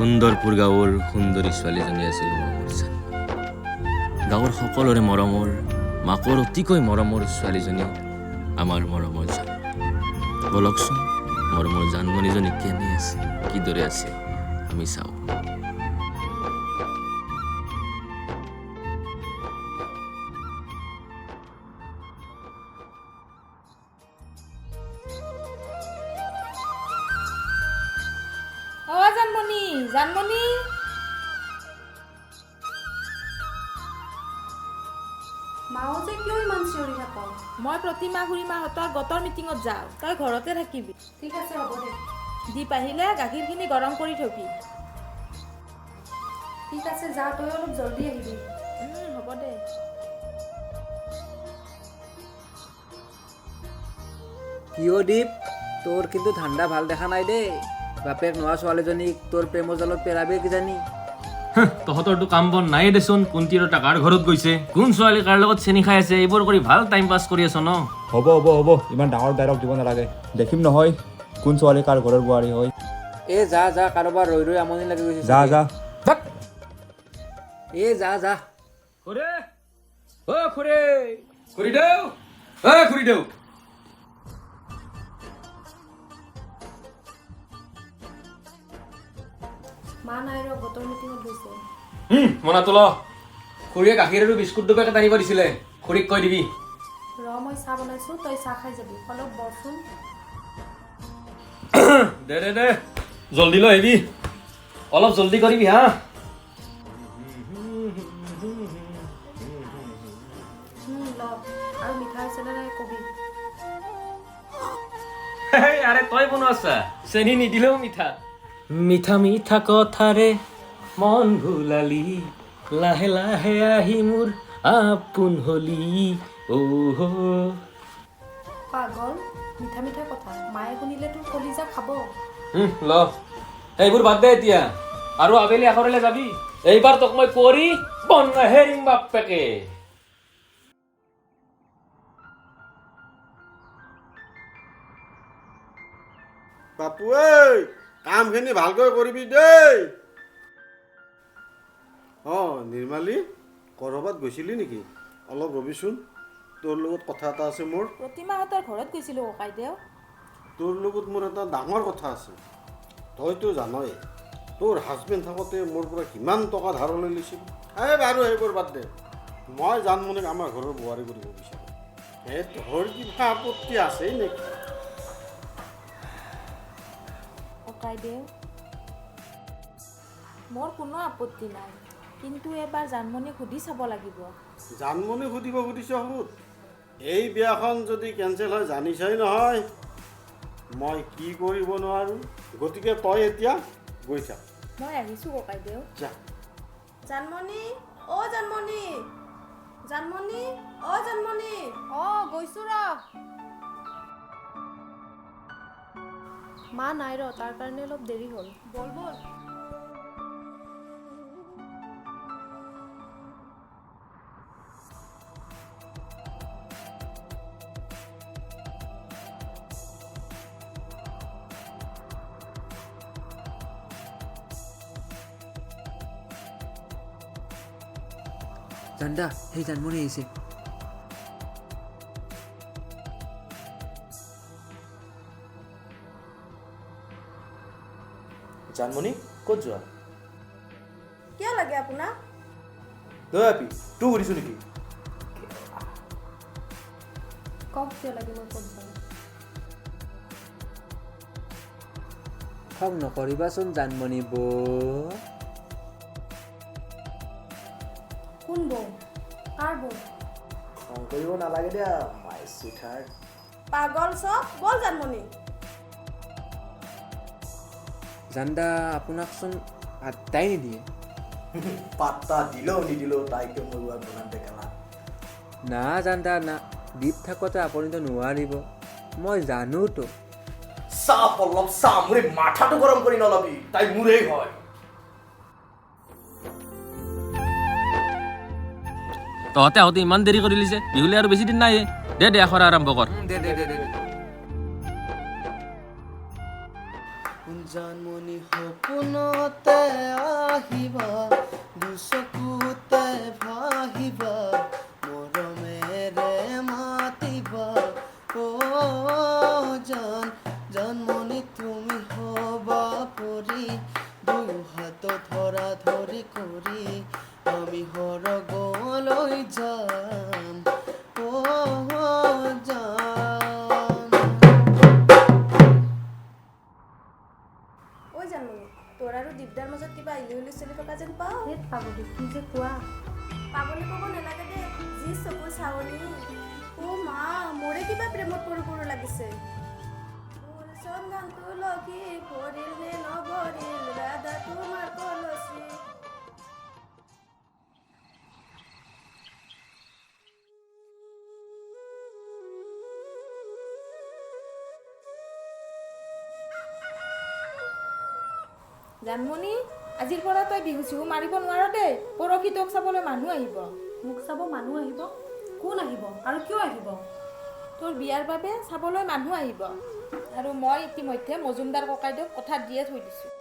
সুন্দৰপুৰ গাঁৱৰ সুন্দৰী ছোৱালীজনী আছিল মোৰ জান। গাঁৱৰ সকলোৰে মৰমৰ মাকৰ অতিকৈ মৰমৰ ছোৱালীজনী আমাৰ মৰমৰ জান। বলকচোন মৰমৰ জানমণিজনী কেনে আছে, কিদৰে আছে আমি চাওঁ। জানমণি মাও যে কিয় ইমান চিঞৰি থাক? মই প্ৰতিমা খুৰীমাহঁতৰ গোটৰ মিটিঙত যাওঁ, তই ঘৰতে থাকিবি। ঠিক আছে, হ'ব দে। দীপ আহিলে গাখীৰখিনি গৰম কৰি থবি। ঠিক আছে, যা, তই অলপ জলদি আহিবি। হ'ব দে। কিয় দীপ, তোৰ কিন্তু ঠাণ্ডা ভাল দেখা নাই দেই। বাপেক নোহোৱা ছোৱালীজনীক তোৰ প্ৰেমৰ জালত পেলাবি কিজানি। তহঁতৰতো কাম বন নাই দেচোন। কোনটি আৰু কাৰ ঘৰত গৈছে, কোন ছোৱালী কাৰ লগত চেনি খাই আছে, এইবোৰ কৰি ভাল টাইম পাছ কৰি আছ ন। হ'ব হ'ব হ'ব, ইমান ডাঙৰ ডাইলগ দিব নালাগে। দেখিম নহয় কোন ছোৱালী কাৰ ঘৰৰ বোৱাৰী হয়। এ যা যা, কাৰোবাৰ ৰৈ ৰৈ আমনি লাগি গৈছে। যা যা। এ যা যা। খুৰে অ খুৰে, খুৰি দেউ অ খুৰি দেউ। মা নাই ৰ, গোটৰ মিটিঙত গৈছে। মনা তোল। খুৰীয়ে গাখীৰ আৰু বিস্কুট দুপেকেট আনিব দিছিলে, খুৰীক কৈ দিবি। ৰ, মই চাহ বনাইছোঁ, তই চাহ খাই যাবি। অলপ বৰচোন। দে দে দে, জল্দি লৈ আহিবি, অলপ জল্দি কৰিবি হা। ল, আৰু মিঠাই আছেনে নাই কবি। আৰে তই বনোৱা চেনি নিদিলেও মিঠা। মিঠা মিঠা কথাৰে মন ভুলালি, লাহে লাহে আহি মোৰ আপোন হলি। পাগল, মিঠা মিঠা কথা মায়ে শুনিলে তোৰ কলিজা খাব। ল এইবোৰ বাদ দে এতিয়া, আৰু আবেলি আখৰলৈ যাবি। এইবাৰ তোক মই কৰি বনাহেৰিম বাপেকে। বাপু ঐ, কামখিনি ভালকৈ কৰিবি দেই। নিৰ্মালী, ক'ৰবাত গৈছিলি নেকি? অলপ ৰবিচোন, তোৰ লগত কথা এটা আছে মোৰ। প্ৰতিমাহঁতৰ ঘৰত গৈছিলোঁ ককাইদেউ। তোৰ লগত মোৰ এটা ডাঙৰ কথা আছে। তইতো জানই তোৰ হাজবেণ্ড থাকোঁতে মোৰ পৰা কিমান টকা ধাৰলৈ লৈছিল। বাৰু সেইবোৰ বাদ দে, মই জানমণিক আমাৰ ঘৰৰ বোৱাৰী কৰিব বিচাৰোঁ। তোৰ কিবা আপত্তি আছেই নেকি? ককাইদেউ, মোৰ কোনো আপত্তি নাই, কিন্তু এবাৰ জানমণিক সুধি চাব লাগিব। জানমণি সুধিব সুধিছ সুধ। এই বিয়াখন যদি কেঞ্চেল হয় জানিছই নহয় মই কি কৰিব নোৱাৰোঁ। গতিকে তই এতিয়া গৈ থাক। মই আহিছোঁ ককাইদেউ। যা। জানমণি, অ' জানমণি, জানমণি, অ' জানমণি। গৈছোঁ ৰ। মা নাই ৰ, তাৰ কাৰণে অলপ দেৰি হ'ল। বল বল। জানদা, সেই জানমণি আহিছে। জানমণি, ক'ত যোৱা? কিয় লাগে আপোনাক? তই আপি তোক সুধিছোঁ নেকি? কওক কিয় লাগে, মই ক'ত যাম। খং নকৰিবাচোন জানমণি বৌ। কোন বৌ? কাৰ বৌ? খং কৰিব নালাগে দিয়া মাই চুইটহাৰ্ট। পাগল চব, বল জানমণি। জানদা, আপোনাকচোন পাত্তাই নিদিয়ে। পাত্তা দিলেও নিদিলেও তাইকে মৰুৱা বনাতে গেলা। না জানদা না, দ্বীপ থাকোঁতে আপুনিতো নোৱাৰিব, মই জানোতো। চাপ অলপ চাহ, মোৰ এই মাথাটো গৰম কৰি নলবি, তাই মোৰেই হয়। তহঁতে আহোঁতে ইমান দেৰি কৰিলি যে, বিহুলে আৰু বেছি দিন নাই। দে দে আখৰা আৰম্ভ কৰ। দে দে দে দে। কোন জানমণি সপোনতে আহিবা দুচকুতে ভাহিবা মৰমেৰে মাতিবা অ জানমণি তুমি হবা পৰি দুয়ো হাত ধৰা ধৰি কৰি আমি সৰগলৈ যাম অ জান। ঐ জানমণি তোৰ আৰু দিগদাৰ মাজত কিবা ইলি চলি থকা যেন পাওঁ। সেই পাগলী কি যে কোৱা। পাগলী ক'ব নালাগে দে, যি চকুৰ চাৱনি। অ' মা, মোৰে কিবা প্ৰেমত পৰো পৰো লাগিছে। ফুল চন্দন তুলসী পৰিল নে নভৰিল ৰাধা তোমাৰ কলচী। জানমণি, আজিৰ পৰা তই বিহু চিহু মাৰিব নোৱাৰ দেই। পৰহি তোক চাবলৈ মানুহ আহিব। মোক চাব মানুহ আহিব? কোন আহিব আৰু কিয় আহিব? তোৰ বিয়াৰ বাবে চাবলৈ মানুহ আহিব। আৰু মই ইতিমধ্যে মজুমদাৰ ককাইদেউক কথা দিয়ে থৈ দিছোঁ।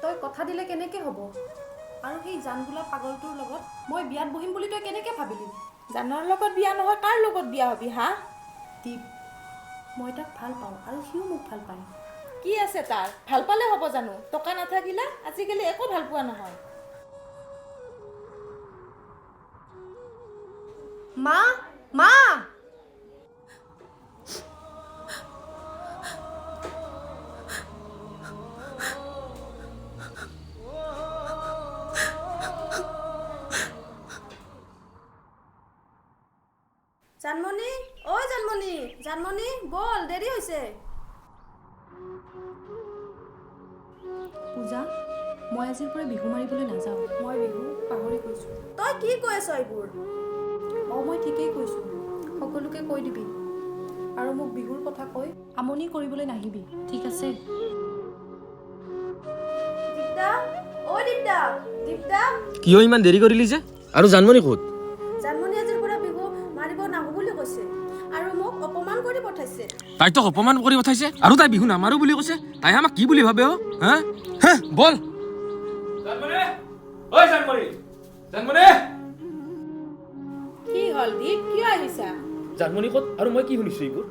তই কথা দিলে কেনেকৈ হ'ব? আৰু সেই জান বোলা পাগলটোৰ লগত মই বিয়াত বহিম বুলি তই কেনেকৈ ভাবিলি? জানৰ লগত বিয়া নহয়, কাৰ লগত বিয়া হবি হা? দীপ, মই তাক ভাল পাওঁ আৰু সিও মোক ভাল পায়। কি আছে তাৰ? ভাল পালে হ'ব জানো? টকা নাথাকিলে আজিকালি একো ভাল পোৱা নহয়। মা, মা! জানমণি, ঐ জানমণি, জানমণি বল, দেৰি হৈছে। পূজা, মই আজিৰ পৰা বিহু মাৰিবলৈ নাযাওঁ। মই বিহু পাহৰি গৈছোঁ। তই কি কৈ আছ এইবোৰ? মই ঠিকেই কৈছোঁ। সকলোকে কৈ দিবি আৰু মোক বিহুৰ কথা কৈ আমনি কৰিবলৈ নাহিবি, ঠিক আছে? দীপ্তা, ঐ দীপ্তা, দীপ্তা। কিয় ইমান দেৰি কৰিলি যে? আৰু জানমণি ক'ত? জানমণি আজিৰ পৰা বিহু মাৰিব নাহো বুলি কৈছে আৰু মোক অপমান কৰি পঠাইছে। তাই তো অপমান কৰি পঠাইছে আৰু তাই বিহু নামাৰো বুলি কৈছে। তাই আমাক কি বুলি ভাবে? হা হা বল। জানমণি, ঐ জানমণি, জানমণি। কি হ'ল দীপ, কিয় আহিছা? জানমণি ক'ত আৰু মই কি শুনিছো এইবোৰ?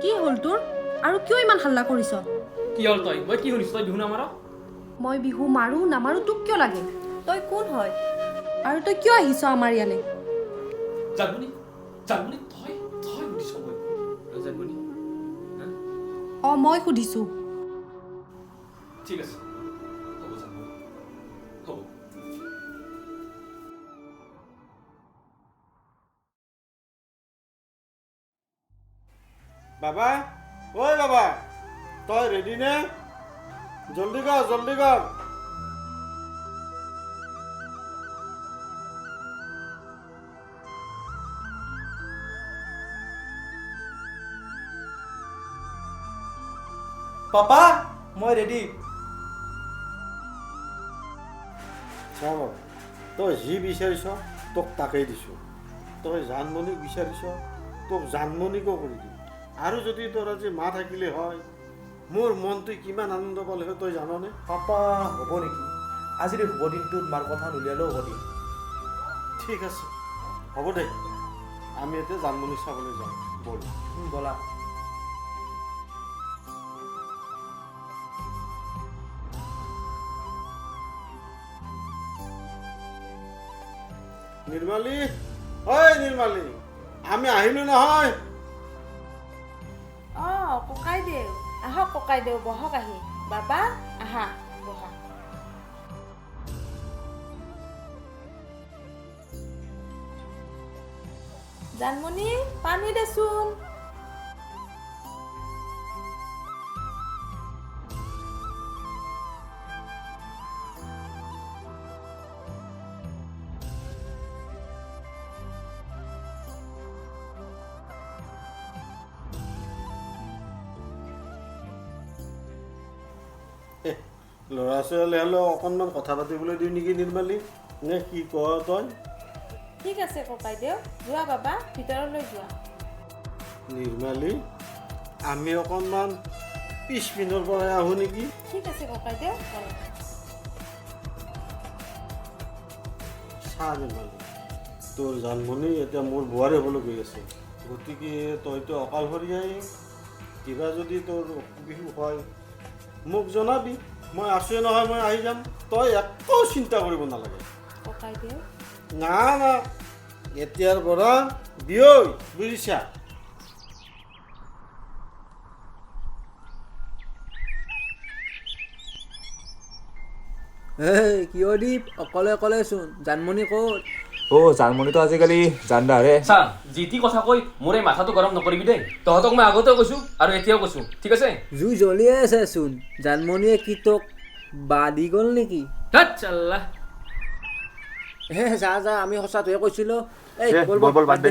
কি হ'ল তোৰ আৰু কিয় ইমান হাল্লা কৰিছ? কি হ'ল তই? মই কি শুনিছো তই বিহু নামাৰ? মই বিহু মাৰো নামাৰো তোক কিয় লাগে? তই কোন হয় আৰু তই কিয় আহিছ আমাৰ ইয়ালৈ? জানমণি, জানমণি তই তই শুনিছ মই জানমণি? মই সুধিছোঁ। ঠিক আছে, হ'ব জানমণি, হ'ব। বাবা, ঐ বাবা, তই ৰেডি নে? জলদি কৰ, জলদি কৰ। পাপা মই ৰেডি। চা বাবা, তই যি বিচাৰিছ তোক তাকেই দিছোঁ। তই জানমণিক বিচাৰিছ, তোক জানমণিকো কৰি দিম। আৰু যদি তোৰ আজি মা থাকিলে হয়, মোৰ মনটো কিমান আনন্দ পালে হয় তই জাননে? পাপা হ'ব নেকি? আজিৰ শুভ দিনটোত মাৰ কথা নুলিয়ালেও হ'ব দিম। ঠিক আছে, হ'ব দে। আমি এতিয়া জানমণিক চাবলৈ যাওঁ, ব'ল। ব'লা। নিৰ্মালী, ঐ নিৰ্মালী, আমি আহিলোঁ নহয়। ককাইদেউ আহক, ককাইদেউ বহক আহি। বাবা আহা, বহা। জানমণি পানী দেচোন। ল'ৰা ছোৱালী হ'লেও অকণমান কথা পাতিবলৈ দিওঁ নেকি নিৰ্মালী? নে কি কয় তই? ঠিক আছে ককাইদেউ, যোৱা বাবা, ভিতৰলৈ যোৱা। নিৰ্মালী, আমি অকণমান পিছপিনৰ পৰাই আহোঁ নেকি? ঠিক আছে ককাইদেউ চাহ নেমালি তোৰ জানমণি এতিয়া মোৰ বোৱাৰী হ'বলৈ গৈ আছে, গতিকে তইতো অকালশৰীয়াই, কিবা যদি তোৰ অসুখ বিসুখ হয় মোক জনাবি, মই আছোঁৱে নহয়, মই আহি যাম, তই একো চিন্তা কৰিব নালাগে। ককাইদেউ না না এতিয়াৰ পৰা বিয়ৈ, বুজিছা? এই কিয় দীপ অকলে অকলে চোন, জানমণি ক'ত? জানমণিতো আজিকালি জানদাৰে। চা যি টি কথা কৈ মোৰ এই মাথাটো গৰম নকৰিবি দেই। তহঁতক মই আগতেও কৈছোঁ আৰু এতিয়াও কৈছোঁ, ঠিক আছে? জুই জ্বলিয়ে আছে চোন, জানমণিয়ে কি তোক বা দি গ'ল নেকি? হাত চাল্লা হে যা যা, আমি সঁচাটোৱে কৈছিলোঁ। এই বল বল বাদ দে।